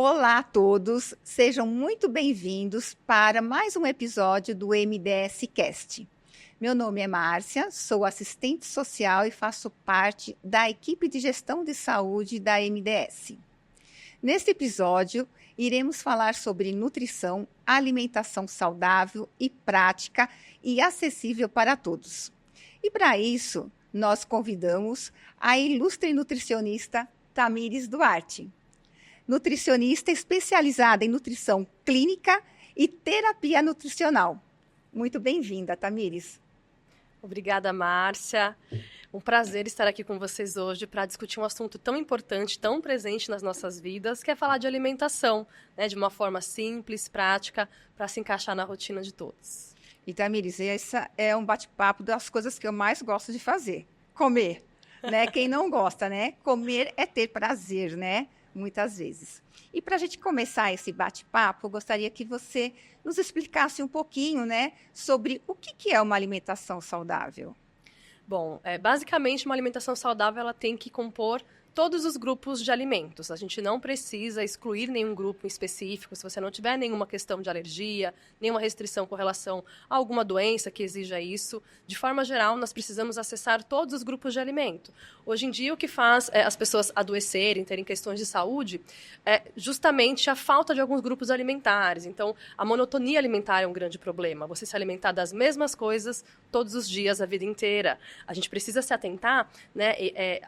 Olá a todos, sejam muito bem-vindos para mais um episódio do MDS Cast. Meu nome é Márcia, sou assistente social e faço parte da equipe de gestão de saúde da MDS. Neste episódio, iremos falar sobre nutrição, alimentação saudável e prática e acessível para todos. E para isso, nós convidamos a ilustre nutricionista Tamires Duarte, nutricionista especializada em nutrição clínica e terapia nutricional. Muito bem-vinda, Tamires. Obrigada, Márcia. Um prazer estar aqui com vocês hoje para discutir um assunto tão importante, tão presente nas nossas vidas, que é falar de alimentação, né, de uma forma simples, prática, para se encaixar na rotina de todos. E, Tamires, esse é um bate-papo das coisas que eu mais gosto de fazer. Comer, né? Quem não gosta, né? Comer é ter prazer, né? Muitas vezes. E para a gente começar esse bate-papo, eu gostaria que você nos explicasse um pouquinho, né, sobre o que é uma alimentação saudável. Bom, basicamente uma alimentação saudável ela tem que compor todos os grupos de alimentos. A gente não precisa excluir nenhum grupo específico, se você não tiver nenhuma questão de alergia, nenhuma restrição com relação a alguma doença que exija isso. De forma geral, nós precisamos acessar todos os grupos de alimento. Hoje em dia, o que faz as pessoas adoecerem, terem questões de saúde, é justamente a falta de alguns grupos alimentares. Então, a monotonia alimentar é um grande problema. Você se alimentar das mesmas coisas todos os dias, a vida inteira. A gente precisa se atentar, né,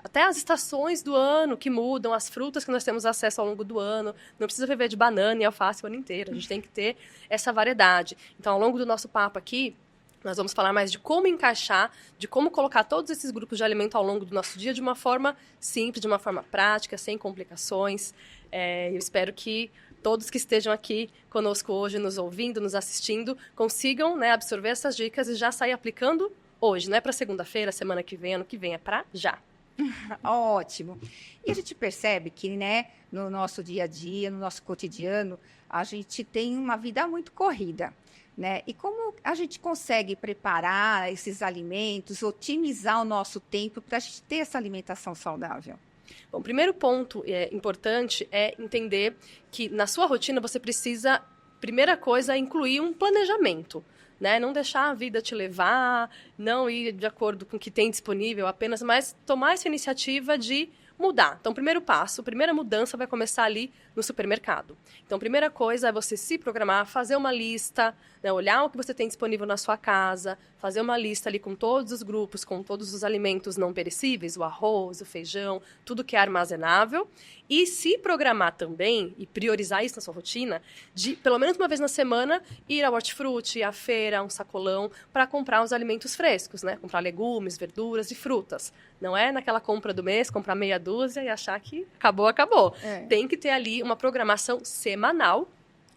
até as estações do ano que mudam, as frutas que nós temos acesso ao longo do ano. Não precisa viver de banana e alface o ano inteiro. A gente tem que ter essa variedade. Então, ao longo do nosso papo aqui, nós vamos falar mais de como encaixar, de como colocar todos esses grupos de alimento ao longo do nosso dia de uma forma simples, de uma forma prática, sem complicações. Eu espero que todos que estejam aqui conosco hoje, nos ouvindo, nos assistindo, consigam, né, absorver essas dicas e já sair aplicando hoje. Não é para segunda-feira, semana que vem, ano que vem, é para já. Ótimo. E a gente percebe que, né, no nosso dia a dia, no nosso cotidiano, a gente tem uma vida muito corrida, né? E como a gente consegue preparar esses alimentos, otimizar o nosso tempo para a gente ter essa alimentação saudável? Bom, o primeiro ponto importante é entender que na sua rotina você precisa, primeira coisa, incluir um planejamento. Né? Não deixar a vida te levar, não ir de acordo com o que tem disponível apenas, mas tomar essa iniciativa de mudar. Então, o primeiro passo, a primeira mudança vai começar ali no supermercado. Então, a primeira coisa é você se programar, fazer uma lista, né, olhar o que você tem disponível na sua casa, fazer uma lista ali com todos os grupos, com todos os alimentos não perecíveis, o arroz, o feijão, tudo que é armazenável, e se programar também, e priorizar isso na sua rotina, de pelo menos uma vez na semana, ir ao hortifruti, à feira, um sacolão, para comprar os alimentos frescos, né? Comprar legumes, verduras e frutas. Não é naquela compra do mês, comprar meia dúzia e achar que acabou. Tem que ter ali uma programação semanal,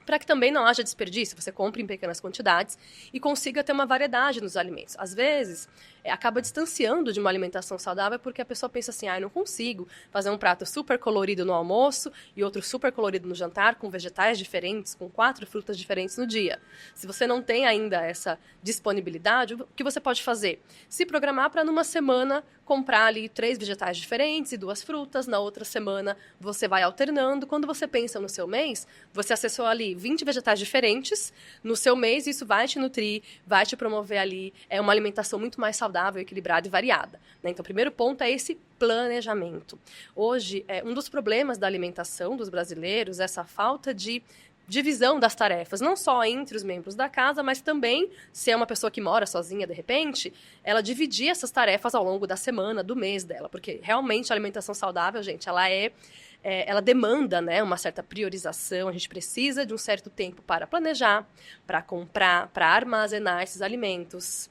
para que também não haja desperdício, você compre em pequenas quantidades e consiga ter uma variedade nos alimentos. Às vezes, acaba distanciando de uma alimentação saudável porque a pessoa pensa assim, eu não consigo fazer um prato super colorido no almoço e outro super colorido no jantar, com vegetais diferentes, com 4 frutas diferentes no dia. Se você não tem ainda essa disponibilidade, o que você pode fazer? Se programar para numa semana comprar ali 3 vegetais diferentes e 2 frutas, na outra semana você vai alternando. Quando você pensa no seu mês, você acessou ali 20 vegetais diferentes no seu mês, isso vai te nutrir, vai te promover ali uma alimentação muito mais saudável, equilibrada e variada. Né? Então, o primeiro ponto é esse planejamento. Hoje, um dos problemas da alimentação dos brasileiros é essa falta de divisão das tarefas, não só entre os membros da casa, mas também, se é uma pessoa que mora sozinha, de repente, ela dividir essas tarefas ao longo da semana, do mês dela, porque realmente a alimentação saudável, gente, ela demanda, né, uma certa priorização, a gente precisa de um certo tempo para planejar, para comprar, para armazenar esses alimentos,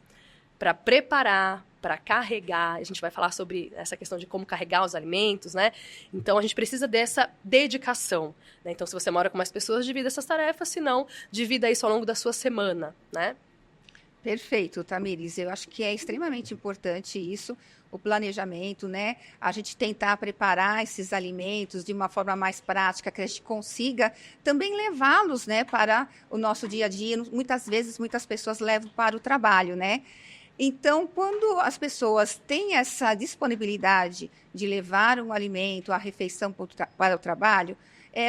para preparar, para carregar. A gente vai falar sobre essa questão de como carregar os alimentos, né? Então, a gente precisa dessa dedicação, né? Então, se você mora com mais pessoas, divida essas tarefas, se não, divida isso ao longo da sua semana, né? Perfeito, Tamires. Eu acho que é extremamente importante isso, o planejamento, né? A gente tentar preparar esses alimentos de uma forma mais prática, que a gente consiga também levá-los, né, para o nosso dia a dia. Muitas vezes, muitas pessoas levam para o trabalho, né? Então, quando as pessoas têm essa disponibilidade de levar um alimento, a refeição para o trabalho,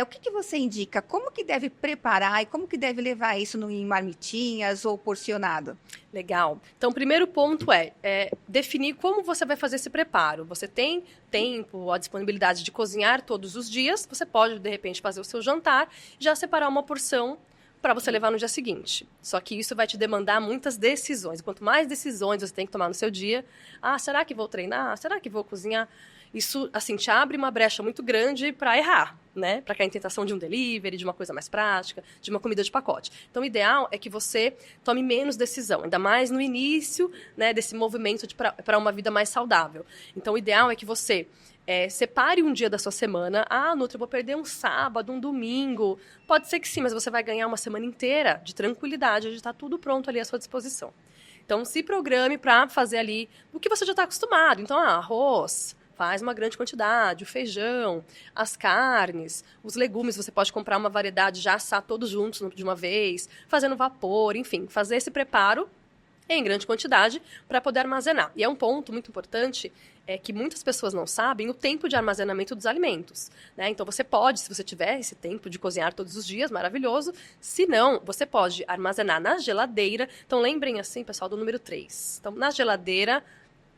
O que você indica? Como que deve preparar e como que deve levar isso em marmitinhas ou porcionado? Legal. Então, o primeiro ponto é definir como você vai fazer esse preparo. Você tem tempo, a disponibilidade de cozinhar todos os dias, você pode, de repente, fazer o seu jantar e já separar uma porção para você levar no dia seguinte. Só que isso vai te demandar muitas decisões. Quanto mais decisões você tem que tomar no seu dia, será que vou treinar? Será que vou cozinhar? Isso, assim, te abre uma brecha muito grande para errar, né? Para cair em tentação de um delivery, de uma coisa mais prática, de uma comida de pacote. Então, o ideal é que você tome menos decisão, ainda mais no início, né, desse movimento para uma vida mais saudável. Então, o ideal é que você separe um dia da sua semana. Nutri, eu vou perder um sábado, um domingo. Pode ser que sim, mas você vai ganhar uma semana inteira de tranquilidade, de estar tudo pronto ali à sua disposição. Então, se programe para fazer ali o que você já está acostumado. Então, arroz, faz uma grande quantidade, o feijão, as carnes, os legumes, você pode comprar uma variedade, já assar todos juntos de uma vez, fazer no vapor, enfim, fazer esse preparo em grande quantidade para poder armazenar. E é um ponto muito importante que muitas pessoas não sabem, o tempo de armazenamento dos alimentos, né? Então, você pode, se você tiver esse tempo de cozinhar todos os dias, maravilhoso. Se não, você pode armazenar na geladeira. Então, lembrem assim, pessoal, do número 3. Então, na geladeira,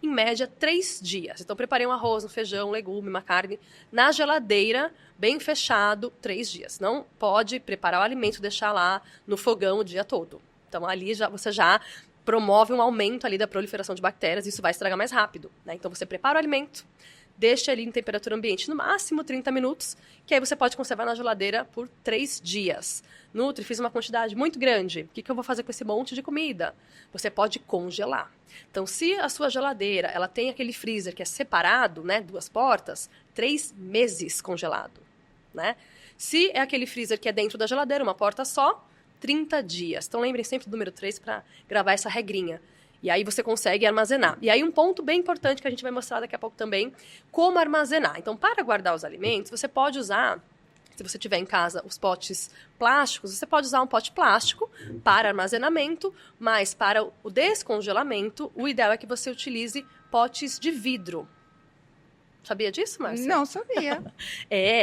em média, 3 dias. Então, preparei um arroz, um feijão, um legume, uma carne, na geladeira, bem fechado, 3 dias. Não pode preparar o alimento e deixar lá no fogão o dia todo. Então, ali você já promove um aumento ali da proliferação de bactérias, isso vai estragar mais rápido, né? Então, você prepara o alimento, deixa ele em temperatura ambiente no máximo 30 minutos, que aí você pode conservar na geladeira por 3 dias. Nutri, fiz uma quantidade muito grande. O que eu vou fazer com esse monte de comida? Você pode congelar. Então, se a sua geladeira ela tem aquele freezer que é separado, né, 2 portas, 3 meses congelado, né? Se é aquele freezer que é dentro da geladeira, uma porta só, 30 dias. Então, lembrem sempre do número 3 para gravar essa regrinha. E aí você consegue armazenar. E aí um ponto bem importante que a gente vai mostrar daqui a pouco também, como armazenar. Então, para guardar os alimentos, você pode usar, se você tiver em casa os potes plásticos, você pode usar um pote plástico para armazenamento, mas para o descongelamento, o ideal é que você utilize potes de vidro. Sabia disso, Márcia? Não sabia.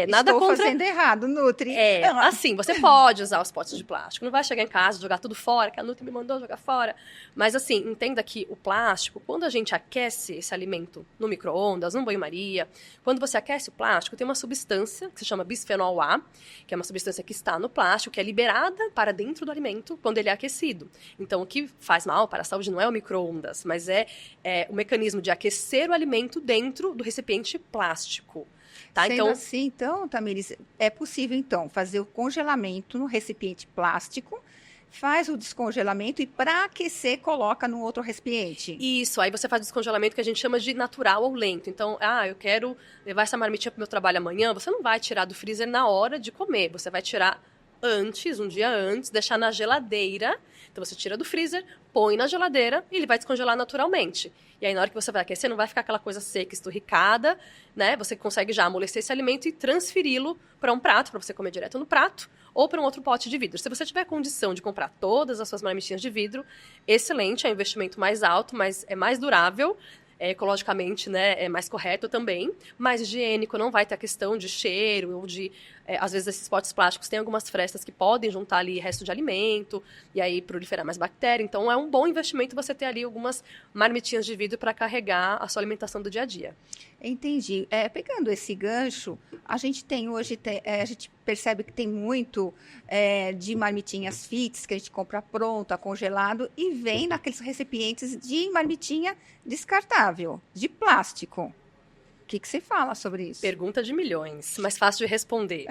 Nada Estou contra... fazendo errado, Nutri. Assim, você pode usar os potes de plástico. Não vai chegar em casa e jogar tudo fora, que a Nutri me mandou jogar fora. Mas, assim, entenda que o plástico, quando a gente aquece esse alimento no micro-ondas, no banho-maria, quando você aquece o plástico, tem uma substância que se chama bisfenol A, que é uma substância que está no plástico, que é liberada para dentro do alimento quando ele é aquecido. Então, o que faz mal para a saúde não é o micro-ondas, mas é o mecanismo de aquecer o alimento dentro do recipiente plástico. Tá? Sendo assim, então, Tamires, é possível, então, fazer o congelamento no recipiente plástico, faz o descongelamento e, para aquecer, coloca no outro recipiente. Isso, aí você faz o descongelamento que a gente chama de natural ou lento. Então, eu quero levar essa marmitinha para o meu trabalho amanhã, você não vai tirar do freezer na hora de comer, você vai tirar antes, um dia antes, deixar na geladeira. Então, você tira do freezer, põe na geladeira e ele vai descongelar naturalmente. E aí, na hora que você vai aquecer, não vai ficar aquela coisa seca, esturricada, né? Você consegue já amolecer esse alimento e transferi-lo para um prato, para você comer direto no prato, ou para um outro pote de vidro. Se você tiver condição de comprar todas as suas marmitinhas de vidro, excelente, é um investimento mais alto, mas é mais durável, ecologicamente, né, é mais correto também, mais higiênico, não vai ter a questão de cheiro ou de... às vezes esses potes plásticos têm algumas frestas que podem juntar ali resto de alimento e aí proliferar mais bactéria, então é um bom investimento você ter ali algumas marmitinhas de vidro para carregar a sua alimentação do dia a dia. Entendi. Pegando esse gancho, a gente tem hoje, a gente percebe que tem muito de marmitinhas fits, que a gente compra pronta, congelado, e vem naqueles recipientes de marmitinha descartável, de plástico. O que você fala sobre isso? Pergunta de milhões, mas fácil de responder.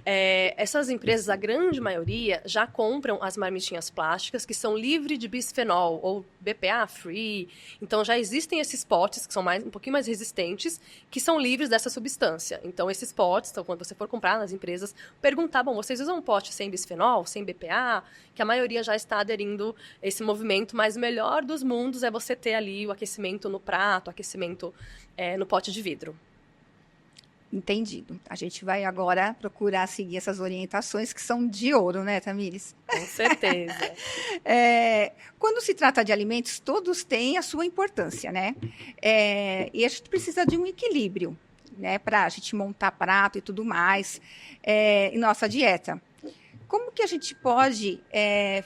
Essas empresas, a grande maioria, já compram as marmitinhas plásticas que são livres de bisfenol ou BPA free. Então, já existem esses potes que são um pouquinho mais resistentes, que são livres dessa substância. Então, esses potes, quando você for comprar nas empresas, perguntar, vocês usam um pote sem bisfenol, sem BPA? Que a maioria já está aderindo a esse movimento, mas o melhor dos mundos é você ter ali o aquecimento no prato, o aquecimento no pote de vidro. Entendido. A gente vai agora procurar seguir essas orientações que são de ouro, né, Tamires? Com certeza. Quando se trata de alimentos, todos têm a sua importância, né? E a gente precisa de um equilíbrio. né, para a gente montar prato e tudo mais em nossa dieta. Como que a gente pode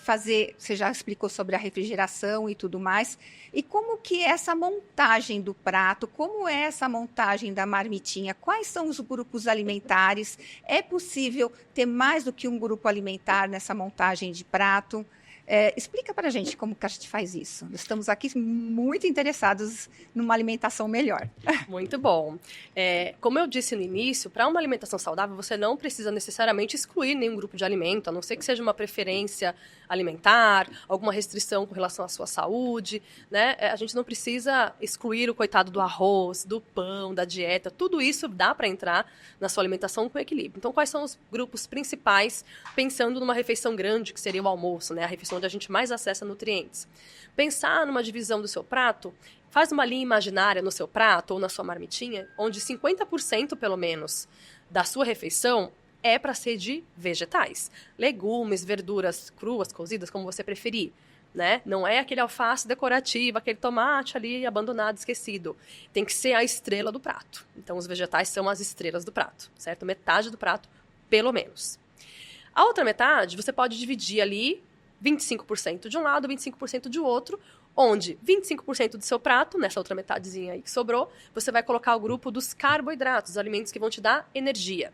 fazer, você já explicou sobre a refrigeração e tudo mais, e como que é essa montagem do prato, como é essa montagem da marmitinha, quais são os grupos alimentares, é possível ter mais do que um grupo alimentar nessa montagem de prato? Explica para a gente como que a gente faz isso. Nós estamos aqui muito interessados numa alimentação melhor. Muito bom. Como eu disse no início, para uma alimentação saudável, você não precisa necessariamente excluir nenhum grupo de alimento, a não ser que seja uma preferência alimentar, alguma restrição com relação à sua saúde, né? A gente não precisa excluir o coitado do arroz, do pão, da dieta. Tudo isso dá para entrar na sua alimentação com equilíbrio. Então, quais são os grupos principais, pensando numa refeição grande, que seria o almoço, né? A refeição onde a gente mais acessa nutrientes. Pensar numa divisão do seu prato, faz uma linha imaginária no seu prato ou na sua marmitinha, onde 50% pelo menos da sua refeição é para ser de vegetais. Legumes, verduras cruas, cozidas, como você preferir. Né? Não é aquele alface decorativo, aquele tomate ali abandonado, esquecido. Tem que ser a estrela do prato. Então, os vegetais são as estrelas do prato, certo? Metade do prato, pelo menos. A outra metade, você pode dividir ali 25% de um lado, 25% de outro, onde 25% do seu prato, nessa outra metadezinha aí que sobrou, você vai colocar o grupo dos carboidratos, os alimentos que vão te dar energia.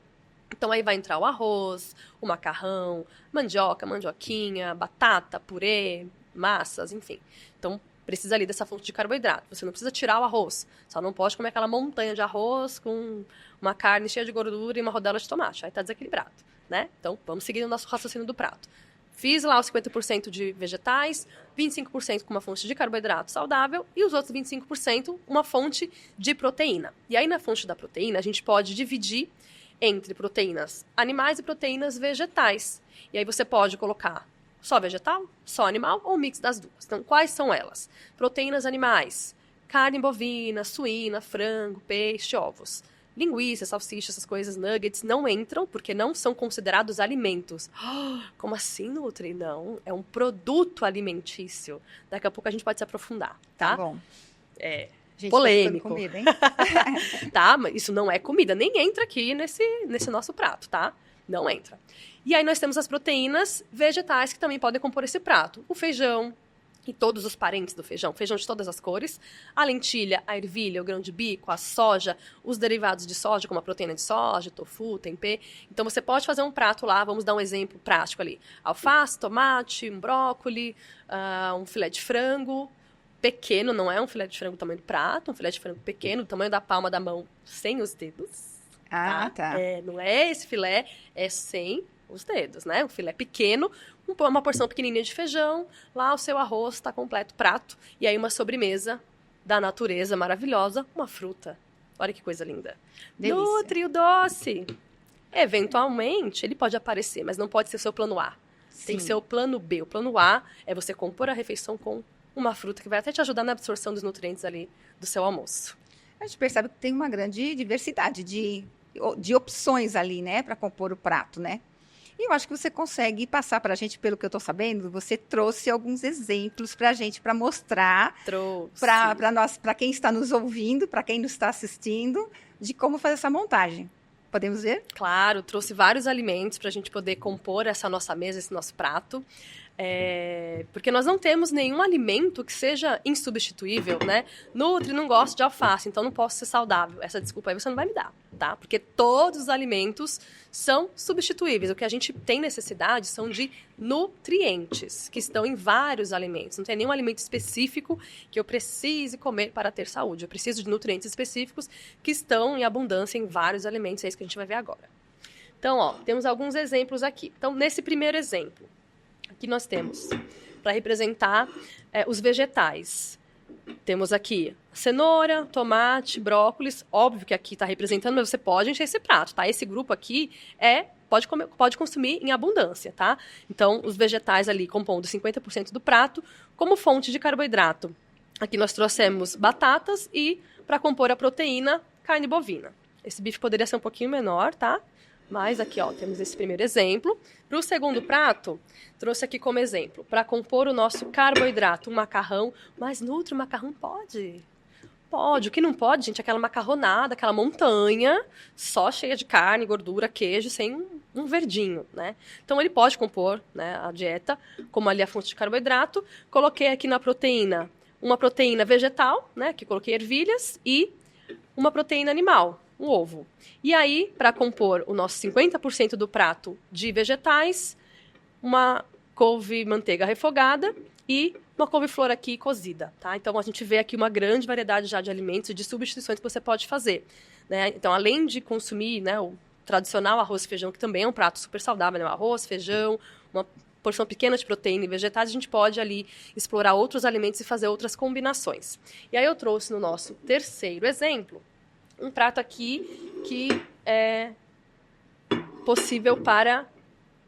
Então, aí vai entrar o arroz, o macarrão, mandioca, mandioquinha, batata, purê, massas, enfim. Então, precisa ali dessa fonte de carboidrato. Você não precisa tirar o arroz. Só não pode comer aquela montanha de arroz com uma carne cheia de gordura e uma rodela de tomate. Aí tá desequilibrado, né? Então, vamos seguir o nosso raciocínio do prato. Fiz lá os 50% de vegetais, 25% com uma fonte de carboidrato saudável e os outros 25% uma fonte de proteína. E aí, na fonte da proteína, a gente pode dividir entre proteínas animais e proteínas vegetais. E aí você pode colocar só vegetal, só animal ou um mix das duas. Então, quais são elas? Proteínas animais, carne bovina, suína, frango, peixe, ovos. Linguiça, salsicha, essas coisas, nuggets, não entram porque não são considerados alimentos. Como assim, Nutri? Não, é um produto alimentício. Daqui a pouco a gente pode se aprofundar, tá? Tá bom. Gente, polêmico. Comida, hein? Tá, mas isso não é comida, nem entra aqui nesse nosso prato, tá? Não entra. E aí nós temos as proteínas vegetais que também podem compor esse prato. O feijão e todos os parentes do feijão de todas as cores, a lentilha, a ervilha, o grão de bico, a soja, os derivados de soja, como a proteína de soja, tofu, tempê. Então você pode fazer um prato lá, vamos dar um exemplo prático ali. Alface, tomate, um brócoli, um filé de frango, pequeno, não é um filé de frango do tamanho do prato, um filé de frango pequeno, do tamanho da palma da mão, sem os dedos. Tá. Não é esse filé, é sem os dedos, né? Um filé pequeno, uma porção pequenininha de feijão, lá o seu arroz está completo, prato, e aí uma sobremesa da natureza maravilhosa, uma fruta. Olha que coisa linda. Delícia. Nutri o doce. Eventualmente, ele pode aparecer, mas não pode ser o seu plano A. Sim. Tem que ser o plano B. O plano A é você compor a refeição com uma fruta que vai até te ajudar na absorção dos nutrientes ali do seu almoço. A gente percebe que tem uma grande diversidade de opções ali, né, para compor o prato, né? E eu acho que você consegue passar para a gente, pelo que eu estou sabendo, você trouxe alguns exemplos para a gente, para mostrar para quem está nos ouvindo, para quem nos está assistindo, de como fazer essa montagem. Podemos ver? Claro, trouxe vários alimentos para a gente poder compor essa nossa mesa, esse nosso prato. Porque nós não temos nenhum alimento que seja insubstituível, né? Nutri, não gosto de alface, então não posso ser saudável. Essa desculpa aí você não vai me dar, tá? Porque todos os alimentos são substituíveis. O que a gente tem necessidade são de nutrientes, que estão em vários alimentos. Não tem nenhum alimento específico que eu precise comer para ter saúde. Eu preciso de nutrientes específicos que estão em abundância em vários alimentos. É isso que a gente vai ver agora. Então, temos alguns exemplos aqui. Então, nesse primeiro exemplo, aqui nós temos, para representar os vegetais, temos aqui cenoura, tomate, brócolis. Óbvio que aqui está representando, mas você pode encher esse prato, tá? Esse grupo aqui pode consumir em abundância, tá? Então, os vegetais ali compondo 50% do prato, como fonte de carboidrato. Aqui nós trouxemos batatas e, para compor a proteína, carne bovina. Esse bife poderia ser um pouquinho menor, tá? Mas aqui, temos esse primeiro exemplo. Para o segundo prato, trouxe aqui como exemplo, para compor o nosso carboidrato, um macarrão. Mas, Nutri, o macarrão pode? Pode. O que não pode, gente, é aquela macarronada, aquela montanha só cheia de carne, gordura, queijo, sem um verdinho, né? Então, ele pode compor, né, a dieta, como ali a fonte de carboidrato. Coloquei aqui na proteína, uma proteína vegetal, né, que coloquei ervilhas, e uma proteína animal, um ovo. E aí, para compor o nosso 50% do prato de vegetais, uma couve-manteiga refogada e uma couve-flor aqui cozida, tá? Então, a gente vê aqui uma grande variedade já de alimentos e de substituições que você pode fazer, né? Então, além de consumir, né, o tradicional arroz e feijão, que também é um prato super saudável, né? Arroz, feijão, uma porção pequena de proteína e vegetais, a gente pode ali explorar outros alimentos e fazer outras combinações. E aí eu trouxe no nosso terceiro exemplo um prato aqui que é possível para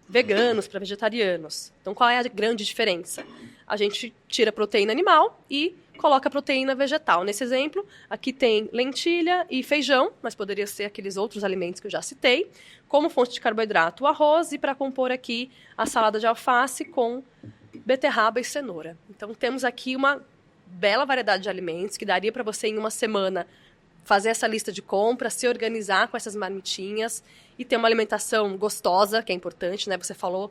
veganos, para vegetarianos. Então, qual é a grande diferença? A gente tira a proteína animal e coloca a proteína vegetal. Nesse exemplo, aqui tem lentilha e feijão, mas poderia ser aqueles outros alimentos que eu já citei, como fonte de carboidrato, o arroz, e para compor aqui a salada de alface com beterraba e cenoura. Então, temos aqui uma bela variedade de alimentos que daria para você, em uma semana, fazer essa lista de compras, se organizar com essas marmitinhas e ter uma alimentação gostosa, que é importante, né? Você falou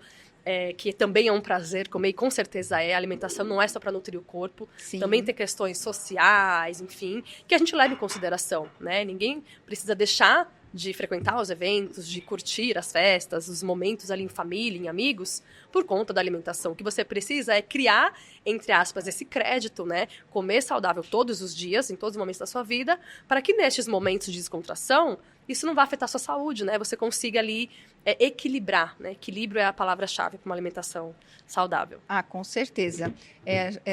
que também é um prazer comer, e com certeza é. A alimentação não é só para nutrir o corpo. Sim. Também tem questões sociais, enfim, que a gente leva em consideração, né? Ninguém precisa deixar de frequentar os eventos, de curtir as festas, os momentos ali em família, em amigos, por conta da alimentação. O que você precisa é criar, entre aspas, esse crédito, né? Comer saudável todos os dias, em todos os momentos da sua vida, para que nestes momentos de descontração, isso não vai afetar a sua saúde, né? Você consiga ali equilibrar, né? Equilíbrio é a palavra-chave para uma alimentação saudável. Ah, com certeza.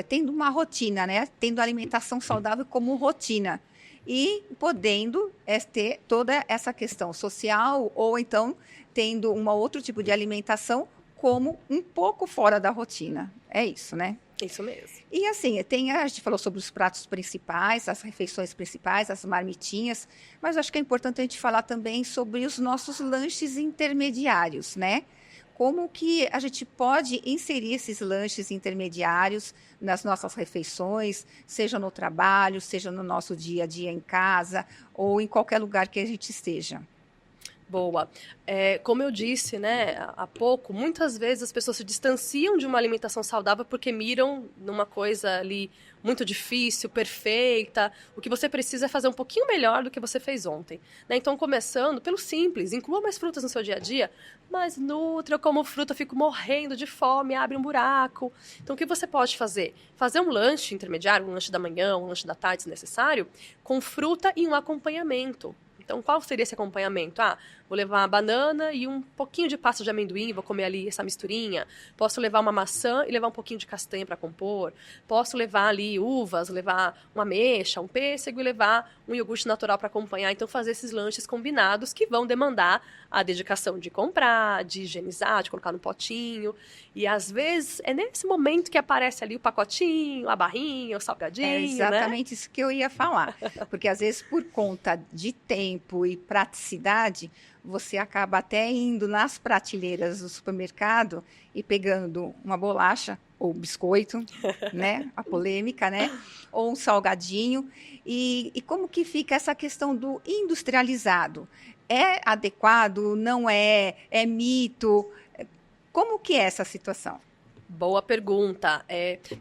Tendo uma rotina, né? Tendo a alimentação saudável como rotina. E podendo ter toda essa questão social, ou então tendo um outro tipo de alimentação como um pouco fora da rotina. É isso, né? Isso mesmo. E assim, a gente falou sobre os pratos principais, as refeições principais, as marmitinhas, mas acho que é importante a gente falar também sobre os nossos lanches intermediários, né? Como que a gente pode inserir esses lanches intermediários nas nossas refeições, seja no trabalho, seja no nosso dia a dia em casa, ou em qualquer lugar que a gente esteja. Boa. Como eu disse, né, há pouco, muitas vezes as pessoas se distanciam de uma alimentação saudável porque miram numa coisa ali muito difícil, perfeita. O que você precisa é fazer um pouquinho melhor do que você fez ontem, né? Então, começando pelo simples, inclua mais frutas no seu dia a dia, mas nutra, eu como fruta, fico morrendo de fome, abre um buraco. Então, o que você pode fazer? Fazer um lanche intermediário, um lanche da manhã, um lanche da tarde, se necessário, com fruta e um acompanhamento. Então, qual seria esse acompanhamento? Vou levar uma banana e um pouquinho de pasta de amendoim, vou comer ali essa misturinha. Posso levar uma maçã e levar um pouquinho de castanha para compor. Posso levar ali uvas, levar uma ameixa, um pêssego e levar um iogurte natural para acompanhar. Então, fazer esses lanches combinados que vão demandar a dedicação de comprar, de higienizar, de colocar no potinho. E, às vezes, é nesse momento que aparece ali o pacotinho, a barrinha, o salgadinho, É exatamente, né? isso que eu ia falar. Porque, às vezes, por conta de tempo e praticidade, você acaba até indo nas prateleiras do supermercado e pegando uma bolacha ou biscoito, né? A polêmica, né? Ou um salgadinho. E como que fica essa questão do industrializado? É adequado? Não é? É mito? Como que é essa situação? Boa pergunta.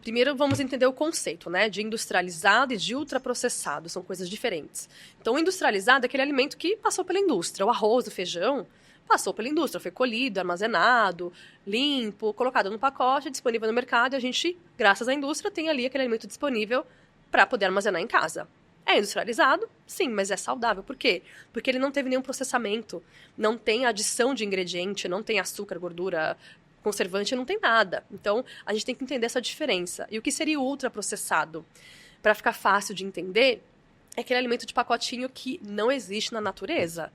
Primeiro, vamos entender o conceito, né? De industrializado e de ultraprocessado. São coisas diferentes. Então, o industrializado é aquele alimento que passou pela indústria. O arroz, o feijão, passou pela indústria. Foi colhido, armazenado, limpo, colocado no pacote, disponível no mercado. E a gente, graças à indústria, tem ali aquele alimento disponível para poder armazenar em casa. É industrializado? Sim, mas é saudável. Por quê? Porque ele não teve nenhum processamento. Não tem adição de ingrediente, não tem açúcar, gordura, conservante, não tem nada. Então, a gente tem que entender essa diferença. E o que seria o ultraprocessado? Para ficar fácil de entender, é aquele alimento de pacotinho que não existe na natureza.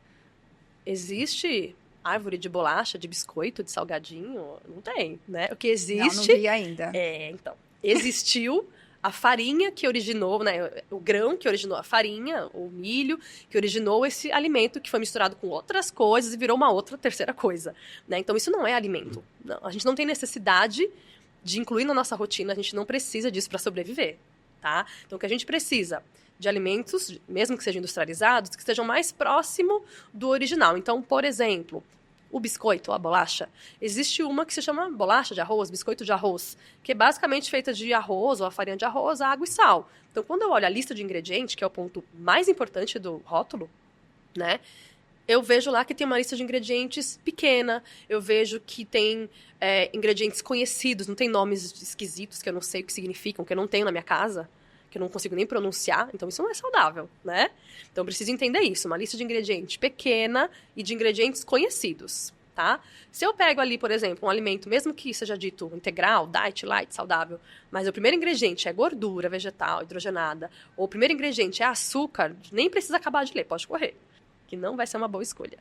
Existe árvore de bolacha, de biscoito, de salgadinho? Não tem, né? O que existe... Não vi ainda. Então, existiu a farinha que originou, né, o grão que originou a farinha, o milho que originou esse alimento que foi misturado com outras coisas e virou uma outra terceira coisa, né? Então isso não é alimento. Não, a gente não tem necessidade de incluir na nossa rotina, a gente não precisa disso para sobreviver, tá? Então o que a gente precisa? de alimentos, mesmo que sejam industrializados, que estejam mais próximo do original. Então, por exemplo, o biscoito, a bolacha, existe uma que se chama bolacha de arroz, biscoito de arroz, que é basicamente feita de arroz ou a farinha de arroz, água e sal. Então, quando eu olho a lista de ingredientes, que é o ponto mais importante do rótulo, né, eu vejo lá que tem uma lista de ingredientes pequena, eu vejo que tem ingredientes conhecidos, não tem nomes esquisitos que eu não sei o que significam, que eu não tenho na minha casa, que eu não consigo nem pronunciar, então isso não é saudável, né? Então eu preciso entender isso, uma lista de ingredientes pequena e de ingredientes conhecidos, tá? Se eu pego ali, por exemplo, um alimento, mesmo que seja dito integral, diet, light, saudável, mas o primeiro ingrediente é gordura vegetal, hidrogenada, ou o primeiro ingrediente é açúcar, nem precisa acabar de ler, pode correr, que não vai ser uma boa escolha.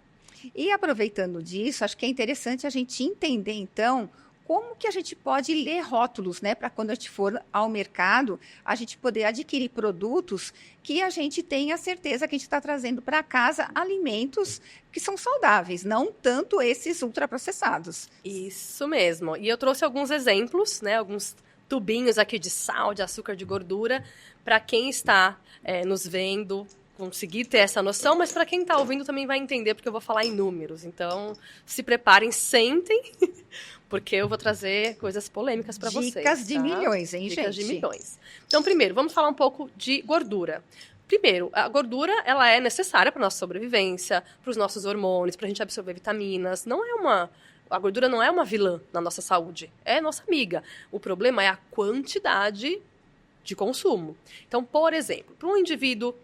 E aproveitando disso, acho que é interessante a gente entender, então, como que a gente pode ler rótulos, né? Para quando a gente for ao mercado, a gente poder adquirir produtos que a gente tenha certeza que a gente está trazendo para casa alimentos que são saudáveis, não tanto esses ultraprocessados. Isso mesmo. E eu trouxe alguns exemplos, né? Alguns tubinhos aqui de sal, de açúcar, de gordura, para quem está nos vendo conseguir ter essa noção, mas para quem está ouvindo também vai entender, porque eu vou falar em números. Então, se preparem, sentem, porque eu vou trazer coisas polêmicas para vocês. Dicas de milhões, hein, Dicas gente? de milhões. Então, primeiro, vamos falar um pouco de gordura. Primeiro, a gordura, ela é necessária para nossa sobrevivência, para os nossos hormônios, para a gente absorver vitaminas. A gordura não é uma vilã na nossa saúde, é nossa amiga. O problema é a quantidade de consumo. Então, por exemplo, para um indivíduo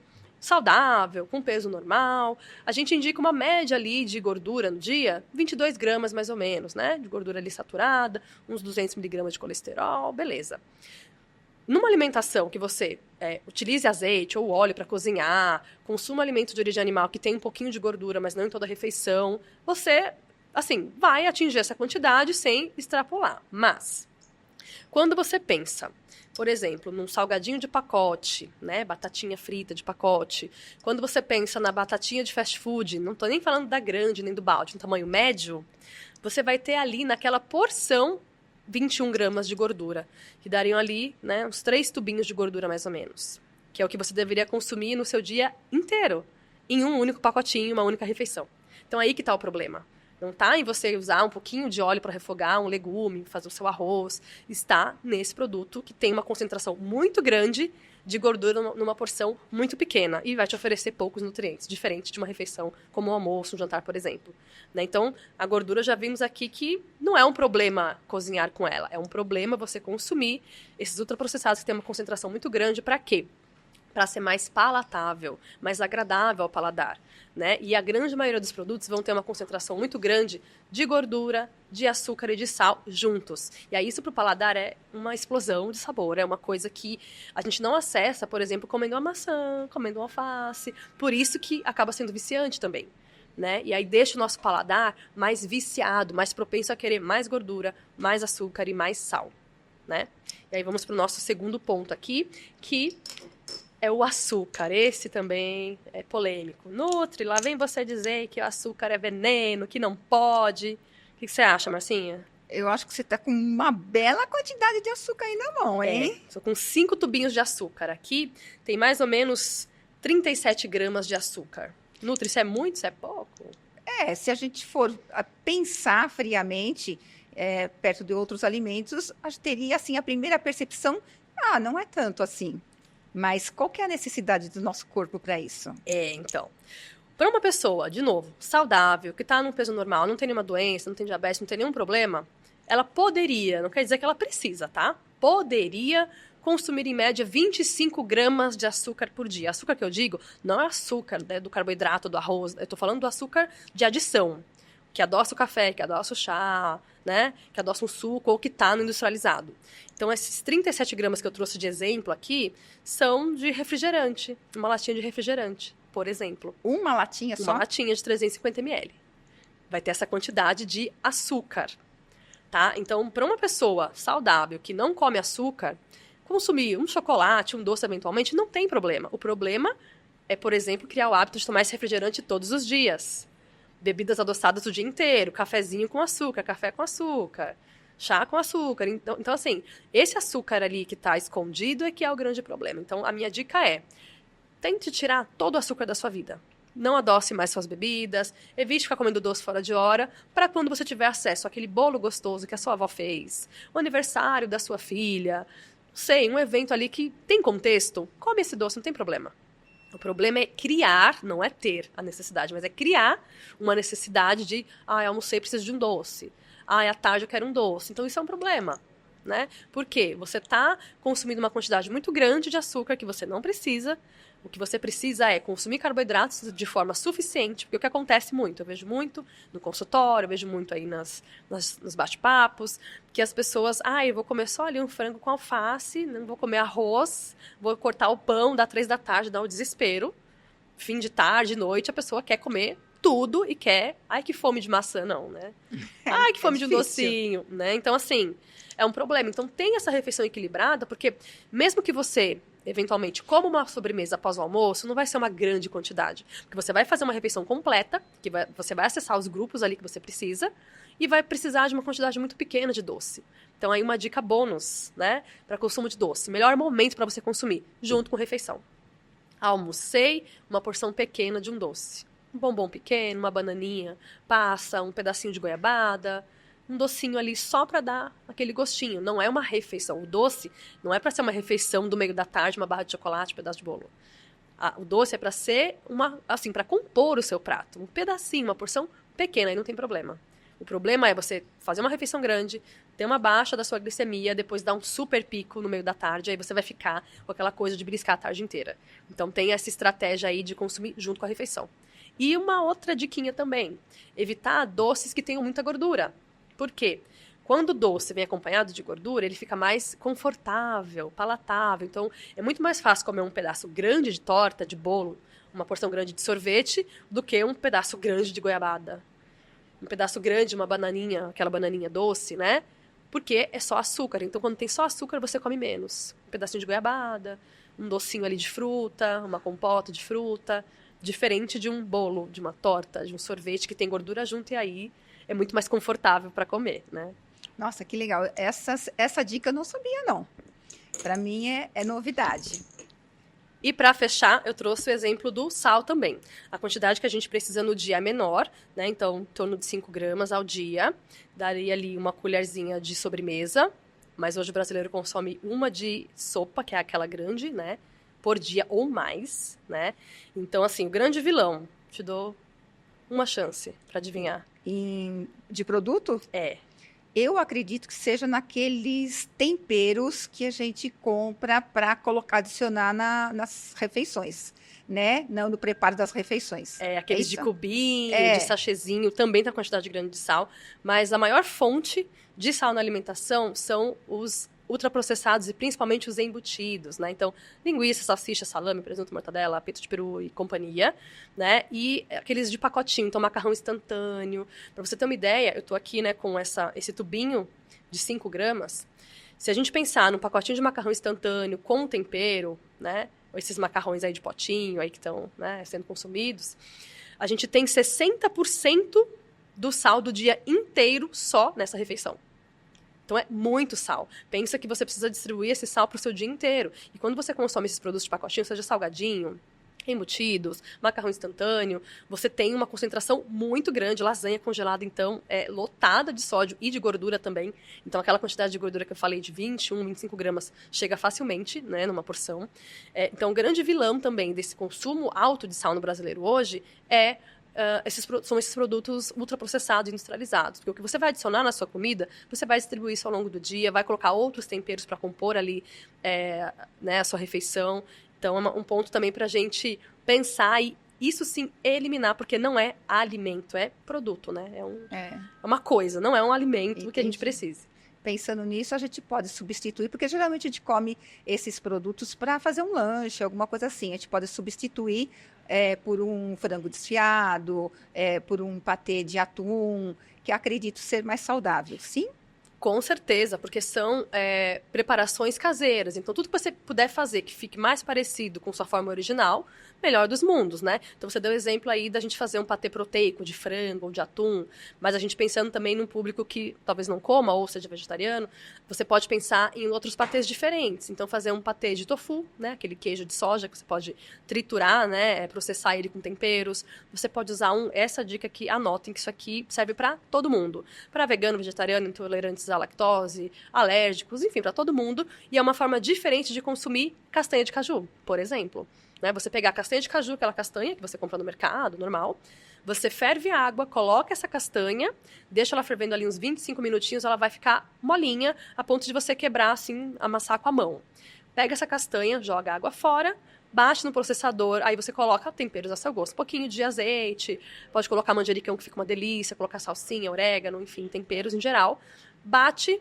saudável, com peso normal, a gente indica uma média ali de gordura no dia, 22 gramas mais ou menos, né? De gordura ali saturada, uns 200 miligramas de colesterol, beleza. Numa alimentação que você utilize azeite ou óleo para cozinhar, consuma alimentos de origem animal que tem um pouquinho de gordura, mas não em toda a refeição, você, assim, vai atingir essa quantidade sem extrapolar. Mas, quando você pensa, por exemplo, num salgadinho de pacote, né, batatinha frita de pacote. Quando você pensa na batatinha de fast food, não estou nem falando da grande nem do balde, no tamanho médio, você vai ter ali naquela porção 21 gramas de gordura, que dariam ali, né, uns 3 tubinhos de gordura mais ou menos, que é o que você deveria consumir no seu dia inteiro, em um único pacotinho, uma única refeição. Então aí que está o problema. Não está em você usar um pouquinho de óleo para refogar um legume, fazer o seu arroz. Está nesse produto que tem uma concentração muito grande de gordura numa porção muito pequena e vai te oferecer poucos nutrientes, diferente de uma refeição como um almoço, um jantar, por exemplo. Né? Então, a gordura já vimos aqui que não é um problema cozinhar com ela, é um problema você consumir esses ultraprocessados que têm uma concentração muito grande. Para quê? Para ser mais palatável, mais agradável ao paladar, né? E a grande maioria dos produtos vão ter uma concentração muito grande de gordura, de açúcar e de sal juntos. E aí isso para o paladar é uma explosão de sabor, é uma coisa que a gente não acessa, por exemplo, comendo uma maçã, comendo uma alface. Por isso que acaba sendo viciante também, né? E aí deixa o nosso paladar mais viciado, mais propenso a querer mais gordura, mais açúcar e mais sal, né? E aí vamos para o nosso segundo ponto aqui, que é o açúcar. Esse também é polêmico. Nutri, lá vem você dizer que o açúcar é veneno, que não pode. O que você acha, Marcinha? Eu acho que você está com uma bela quantidade de açúcar aí na mão, hein? Estou com 5 tubinhos de açúcar. Aqui tem mais ou menos 37 gramas de açúcar. Nutri, isso é muito, isso é pouco? Se a gente for pensar friamente, perto de outros alimentos, a gente teria, assim, a primeira percepção, não é tanto assim. Mas qual que é a necessidade do nosso corpo para isso? Então, para uma pessoa, de novo, saudável, que está num peso normal, não tem nenhuma doença, não tem diabetes, não tem nenhum problema, ela poderia, não quer dizer que ela precisa, tá? Poderia consumir em média 25 gramas de açúcar por dia. Açúcar que eu digo não é açúcar, né, do carboidrato, do arroz, eu estou falando do açúcar de adição, que adoça o café, que adoça o chá, né, que adoça um suco ou que está no industrializado. Então, esses 37 gramas que eu trouxe de exemplo aqui são de refrigerante, uma latinha de refrigerante, por exemplo. Uma latinha só? Uma latinha de 350 ml. Vai ter essa quantidade de açúcar, tá? Então, para uma pessoa saudável que não come açúcar, consumir um chocolate, um doce eventualmente, não tem problema. O problema é, por exemplo, criar o hábito de tomar esse refrigerante todos os dias. Bebidas adoçadas o dia inteiro, cafezinho com açúcar, café com açúcar, chá com açúcar. Então, assim, esse açúcar ali que está escondido é que é o grande problema. Então, a minha dica é, tente tirar todo o açúcar da sua vida. Não adoce mais suas bebidas, evite ficar comendo doce fora de hora, para quando você tiver acesso àquele bolo gostoso que a sua avó fez, o aniversário da sua filha, não sei, um evento ali que tem contexto, come esse doce, não tem problema. O problema é criar, não é ter a necessidade, mas é criar uma necessidade de, almocei, preciso de um doce. À tarde eu quero um doce. Então isso é um problema, né? Por quê? Você está consumindo uma quantidade muito grande de açúcar que você não precisa. O que você precisa é consumir carboidratos de forma suficiente, porque o que acontece muito, eu vejo muito no consultório, eu vejo muito aí nos bate-papos, que as pessoas, eu vou comer só ali um frango com alface, não vou comer arroz, vou cortar o pão, dá 3 da tarde, dá um desespero. Fim de tarde, noite, a pessoa quer comer tudo e quer, que fome de maçã, não, né? Que fome de um docinho, né? Então, assim, é um problema. Então, tem essa refeição equilibrada, porque mesmo que você eventualmente, como uma sobremesa após o almoço, não vai ser uma grande quantidade. Porque você vai fazer uma refeição completa, você vai acessar os grupos ali que você precisa, e vai precisar de uma quantidade muito pequena de doce. Então, aí uma dica bônus, né, para consumo de doce. Melhor momento para você consumir, junto com refeição. Almocei, uma porção pequena de um doce. Um bombom pequeno, uma bananinha, passa, um pedacinho de goiabada, um docinho ali só para dar aquele gostinho. Não é uma refeição. O doce não é para ser uma refeição do meio da tarde, uma barra de chocolate, um pedaço de bolo. O doce é para ser para compor o seu prato. Um pedacinho, uma porção pequena, aí não tem problema. O problema é você fazer uma refeição grande, ter uma baixa da sua glicemia, depois dar um super pico no meio da tarde, aí você vai ficar com aquela coisa de beliscar a tarde inteira. Então tem essa estratégia aí de consumir junto com a refeição. E uma outra diquinha também, evitar doces que tenham muita gordura. Por quê? Quando o doce vem acompanhado de gordura, ele fica mais confortável, palatável. Então, é muito mais fácil comer um pedaço grande de torta, de bolo, uma porção grande de sorvete, do que um pedaço grande de goiabada. Um pedaço grande, uma bananinha, aquela bananinha doce, né? Porque é só açúcar. Então, quando tem só açúcar, você come menos. Um pedacinho de goiabada, um docinho ali de fruta, uma compota de fruta. Diferente de um bolo, de uma torta, de um sorvete que tem gordura junto, e aí é muito mais confortável para comer, né? Nossa, que legal. Essa dica eu não sabia, não. Para mim é novidade. E para fechar, eu trouxe o exemplo do sal também. A quantidade que a gente precisa no dia é menor, né? Então, em torno de 5 gramas ao dia. Daria ali uma colherzinha de sobremesa. Mas hoje o brasileiro consome uma de sopa, que é aquela grande, né? Por dia ou mais, né? Então, assim, o grande vilão, te dou uma chance para adivinhar. De produto? É. Eu acredito que seja naqueles temperos que a gente compra para colocar, adicionar nas refeições, né? Não no preparo das refeições. Aqueles de cubinho, de sachêzinho, também tem quantidade grande de sal. Mas a maior fonte de sal na alimentação são os ultraprocessados e principalmente os embutidos, né? Então, linguiça, salsicha, salame, presunto, mortadela, peito de peru e companhia, né? E aqueles de pacotinho, então macarrão instantâneo. Para você ter uma ideia, eu tô aqui, né, com esse tubinho de 5 gramas. Se a gente pensar num pacotinho de macarrão instantâneo com tempero, né? Ou esses macarrões aí de potinho aí que estão, né, sendo consumidos, a gente tem 60% do sal do dia inteiro só nessa refeição. Então, é muito sal. Pensa que você precisa distribuir esse sal para o seu dia inteiro. E quando você consome esses produtos de pacotinho, seja salgadinho, embutidos, macarrão instantâneo, você tem uma concentração muito grande. Lasanha congelada, então, é lotada de sódio e de gordura também. Então, aquela quantidade de gordura que eu falei de 21, 25 gramas chega facilmente, né, numa porção. Então, o grande vilão também desse consumo alto de sal no brasileiro hoje são esses produtos ultraprocessados e industrializados. Porque o que você vai adicionar na sua comida, você vai distribuir isso ao longo do dia, vai colocar outros temperos para compor ali né, a sua refeição. Então, é um ponto também para a gente pensar e isso sim eliminar, porque não é alimento, é produto, né? É uma coisa, não é um alimento que a gente precise. Pensando nisso, a gente pode substituir, porque geralmente a gente come esses produtos para fazer um lanche, alguma coisa assim. A gente pode substituir por um frango desfiado, por um patê de atum, que acredito ser mais saudável, sim? Com certeza, porque são preparações caseiras. Então, tudo que você puder fazer que fique mais parecido com sua forma original, melhor dos mundos, né? Então, você deu o exemplo aí da gente fazer um patê proteico de frango ou de atum, mas a gente pensando também num público que talvez não coma ou seja vegetariano, você pode pensar em outros patês diferentes. Então, fazer um patê de tofu, né? Aquele queijo de soja que você pode triturar, né? Processar ele com temperos. Você pode usar essa dica aqui, anotem que isso aqui serve para todo mundo. Para vegano, vegetariano, intolerantes à lactose, alérgicos, enfim, para todo mundo. E é uma forma diferente de consumir castanha de caju, por exemplo. Né? Você pegar a castanha de caju, aquela castanha que você compra no mercado, normal, você ferve a água, coloca essa castanha, deixa ela fervendo ali uns 25 minutinhos, ela vai ficar molinha, a ponto de você quebrar, assim, amassar com a mão. Pega essa castanha, joga a água fora, bate no processador, aí você coloca temperos a seu gosto. Um pouquinho de azeite, pode colocar manjericão, que fica uma delícia, colocar salsinha, orégano, enfim, temperos em geral. Bate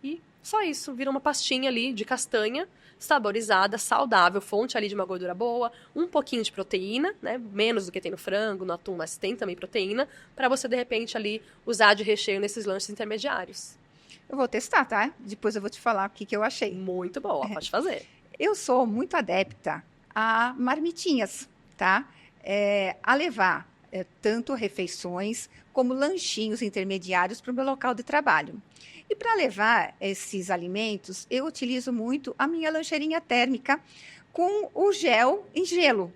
e só isso, vira uma pastinha ali de castanha, saborizada, saudável, fonte ali de uma gordura boa, um pouquinho de proteína, né, menos do que tem no frango, no atum, mas tem também proteína, para você, de repente, ali usar de recheio nesses lanches intermediários. Eu vou testar, tá? Depois eu vou te falar o que eu achei. Muito boa, pode fazer. Eu sou muito adepta a marmitinhas, tá? A levar tanto refeições como lanchinhos intermediários para o meu local de trabalho. E para levar esses alimentos, eu utilizo muito a minha lancheirinha térmica com o gel em gelo,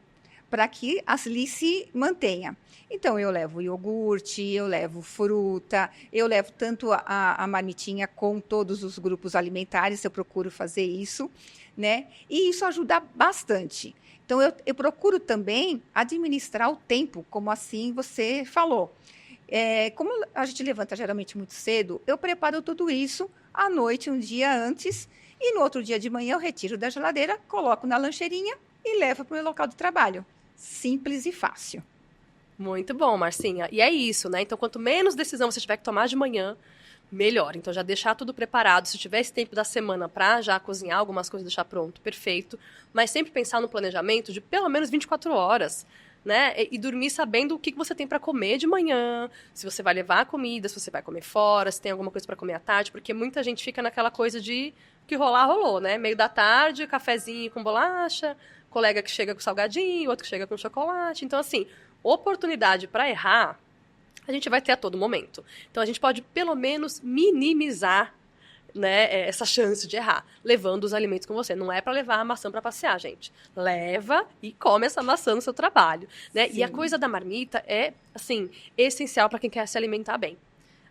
para que ali se mantenha. Então, eu levo iogurte, eu levo fruta, eu levo tanto a marmitinha com todos os grupos alimentares, eu procuro fazer isso, né? E isso ajuda bastante. Então, eu procuro também administrar o tempo, como assim você falou. Como a gente levanta geralmente muito cedo, eu preparo tudo isso à noite, um dia antes, e no outro dia de manhã eu retiro da geladeira, coloco na lancheirinha e levo para o meu local de trabalho. Simples e fácil. Muito bom, Marcinha. E é isso, né? Então, quanto menos decisão você tiver que tomar de manhã, melhor. Então, já deixar tudo preparado. Se tiver esse tempo da semana para já cozinhar algumas coisas, deixar pronto, perfeito. Mas sempre pensar no planejamento de pelo menos 24 horas, né? E dormir sabendo o que você tem para comer de manhã, se você vai levar a comida, se você vai comer fora, se tem alguma coisa para comer à tarde, porque muita gente fica naquela coisa de que rolar, rolou, né? Meio da tarde, cafezinho com bolacha, colega que chega com salgadinho, outro que chega com chocolate. Então, assim, oportunidade para errar, a gente vai ter a todo momento. Então, a gente pode, pelo menos, minimizar, né, essa chance de errar, levando os alimentos com você. Não é para levar a maçã para passear, gente. Leva e come essa maçã no seu trabalho, né? E a coisa da marmita é, assim, essencial para quem quer se alimentar bem.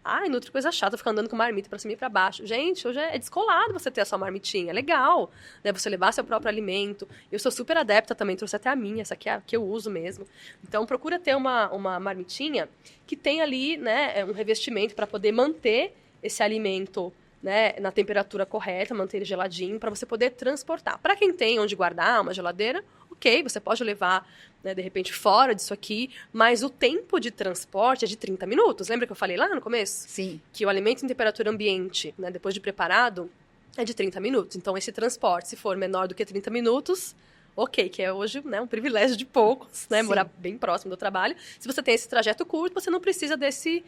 Ai, outra coisa chata, ficar andando com marmita pra cima e pra baixo. Gente, hoje é descolado você ter a sua marmitinha. É legal, né? Você levar seu próprio alimento. Eu sou super adepta também, trouxe até a minha. Essa aqui é a que eu uso mesmo. Então, procura ter uma marmitinha que tem ali, né, um revestimento para poder manter esse alimento, né, na temperatura correta, manter ele geladinho, para você poder transportar. Para quem tem onde guardar uma geladeira, ok, você pode levar, né, de repente, fora disso aqui, mas o tempo de transporte é de 30 minutos. Lembra que eu falei lá no começo? Sim. Que o alimento em temperatura ambiente, né, depois de preparado, é de 30 minutos. Então, esse transporte, se for menor do que 30 minutos, ok, que é hoje, né, um privilégio de poucos, né, morar bem próximo do trabalho. Se você tem esse trajeto curto, você não precisa desse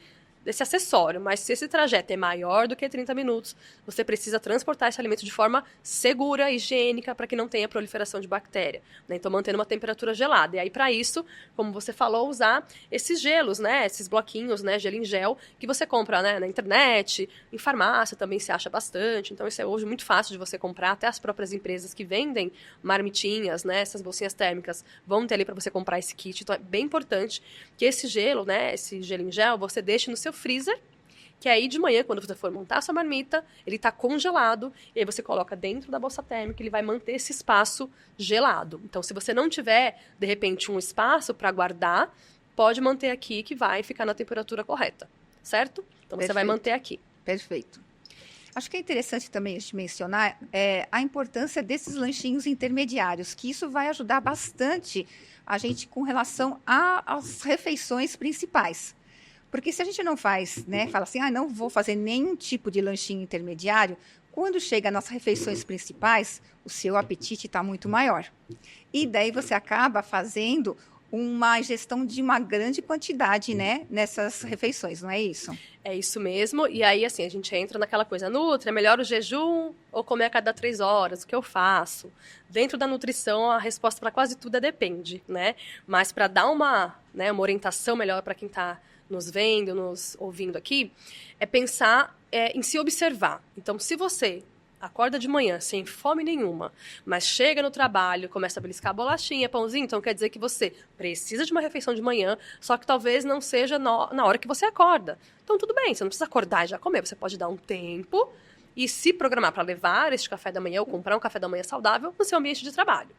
acessório, mas se esse trajeto é maior do que 30 minutos, você precisa transportar esse alimento de forma segura, higiênica, para que não tenha proliferação de bactéria, né? Então, mantendo uma temperatura gelada. E aí, para isso, como você falou, usar esses gelos, né? Esses bloquinhos, né? Gelo em gel, que você compra, né, na internet, em farmácia também se acha bastante. Então, isso é hoje muito fácil de você comprar. Até as próprias empresas que vendem marmitinhas, né? Essas bolsinhas térmicas, vão ter ali para você comprar esse kit. Então, é bem importante que esse gelo, né? Esse gelo em gel, você deixe no seu freezer, que aí de manhã, quando você for montar a sua marmita, ele está congelado, e aí você coloca dentro da bolsa térmica, ele vai manter esse espaço gelado. Então, se você não tiver, de repente, um espaço para guardar, pode manter aqui, que vai ficar na temperatura correta, certo? Então, você vai manter aqui. Perfeito. Acho que é interessante também a gente mencionar a importância desses lanchinhos intermediários, que isso vai ajudar bastante a gente com relação às refeições principais. Porque se a gente não faz, né, fala assim, não vou fazer nenhum tipo de lanchinho intermediário, quando chega nas refeições principais, o seu apetite está muito maior. E daí você acaba fazendo uma ingestão de uma grande quantidade, né, nessas refeições, não é isso? É isso mesmo. E aí, assim, a gente entra naquela coisa, Nutri, é melhor o jejum ou comer a cada 3 horas? O que eu faço? Dentro da nutrição, a resposta para quase tudo é depende, né? Mas para dar uma orientação melhor para quem está nos vendo, nos ouvindo aqui, é pensar em se observar. Então, se você acorda de manhã sem fome nenhuma, mas chega no trabalho, começa a beliscar bolachinha, pãozinho, então quer dizer que você precisa de uma refeição de manhã, só que talvez não seja na hora que você acorda. Então tudo bem, você não precisa acordar e já comer, você pode dar um tempo e se programar para levar este café da manhã ou comprar um café da manhã saudável no seu ambiente de trabalho,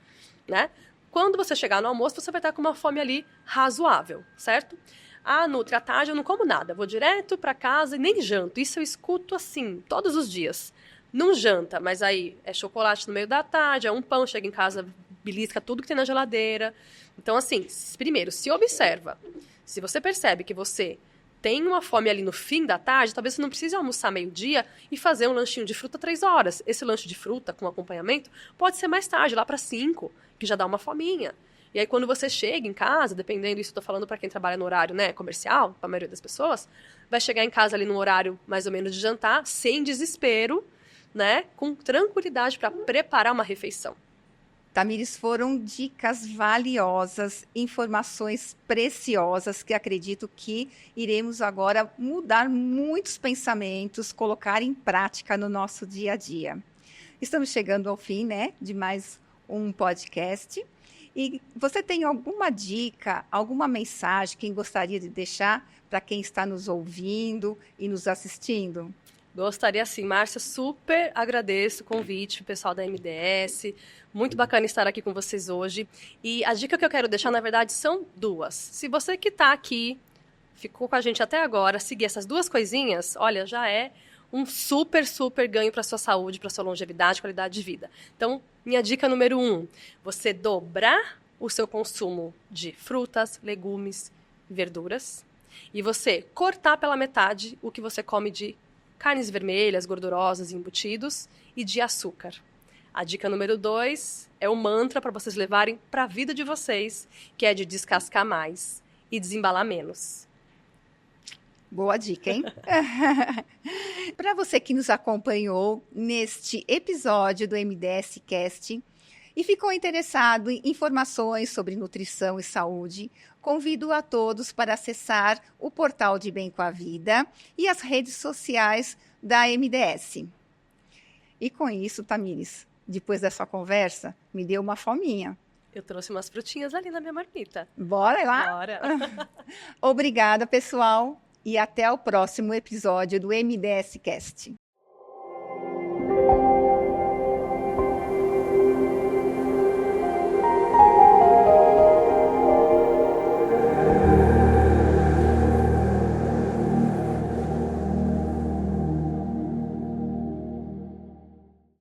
né? Quando você chegar no almoço, você vai estar com uma fome ali razoável, certo? Ah, Nutri, à tarde eu não como nada, vou direto para casa e nem janto. Isso eu escuto assim, todos os dias. Não janta, mas aí é chocolate no meio da tarde, é um pão, chega em casa, belisca tudo que tem na geladeira. Então, assim, primeiro, se observa. Se você percebe que você tem uma fome ali no fim da tarde, talvez você não precise almoçar meio-dia e fazer um lanchinho de fruta 3 horas. Esse lanche de fruta com acompanhamento pode ser mais tarde, lá para 5, que já dá uma fominha. E aí, quando você chega em casa, dependendo, isso eu tô falando para quem trabalha no horário, né, comercial, para a maioria das pessoas, vai chegar em casa ali no horário mais ou menos de jantar, sem desespero, né, com tranquilidade para preparar uma refeição. Tamires, foram dicas valiosas, informações preciosas que acredito que iremos agora mudar muitos pensamentos, colocar em prática no nosso dia a dia. Estamos chegando ao fim, né, de mais um podcast. E você tem alguma dica, alguma mensagem que gostaria de deixar para quem está nos ouvindo e nos assistindo? Gostaria sim, Márcia, super agradeço o convite, o pessoal da MDS, muito bacana estar aqui com vocês hoje. E a dica que eu quero deixar, na verdade, são 2. Se você que está aqui, ficou com a gente até agora, seguir essas 2 coisinhas, olha, já é um super, super ganho para a sua saúde, para a sua longevidade, qualidade de vida. Então, minha dica número 1, você dobrar o seu consumo de frutas, legumes, verduras, e você cortar pela metade o que você come de carnes vermelhas, gordurosas, embutidos e de açúcar. A dica número 2 é o mantra para vocês levarem para a vida de vocês, que é de descascar mais e desembalar menos. Boa dica, hein? Para você que nos acompanhou neste episódio do MDS Cast e ficou interessado em informações sobre nutrição e saúde, convido a todos para acessar o portal de Bem com a Vida e as redes sociais da MDS. E com isso, Tamires, depois dessa conversa, me deu uma fominha. Eu trouxe umas frutinhas ali na minha marmita. Bora lá? Bora! Obrigada, pessoal, e até o próximo episódio do MDS Cast.